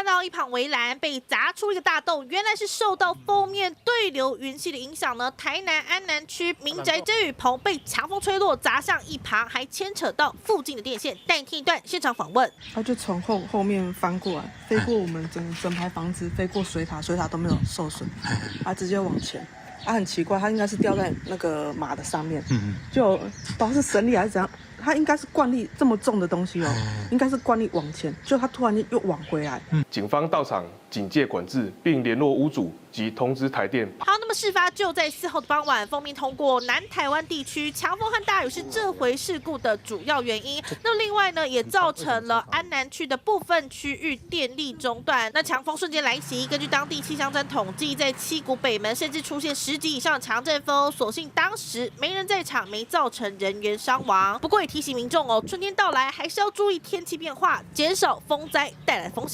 看到一旁围栏被砸出一个大洞，原来是受到锋面对流云系的影响呢。台南安南区民宅遮雨棚被强风吹落，砸向一旁，还牵扯到附近的电线。带你听一段现场访问。他就从后面翻过来，飞过我们整排房子，飞过水塔，水塔都没有受损，直接往前。很奇怪，他应该是掉在那个马的上面，就不知道是神力还是怎样。他应该是惯力这么重的东西哦，应该是惯力往前，就他突然间又往回来。警方到场警戒管制，并联络屋主及通知台电。好，那么事发就在4号的傍晚，锋面通过南台湾地区，强风和大雨是这回事故的主要原因。那另外呢，也造成了安南区的部分区域电力中断。那强风瞬间来袭，根据当地气象站统计，在七股北门甚至出现10级以上的强阵风，所幸当时没人在场，没造成人员伤亡。不过也提醒民众哦，春天到来还是要注意天气变化，减少风灾带来的风险。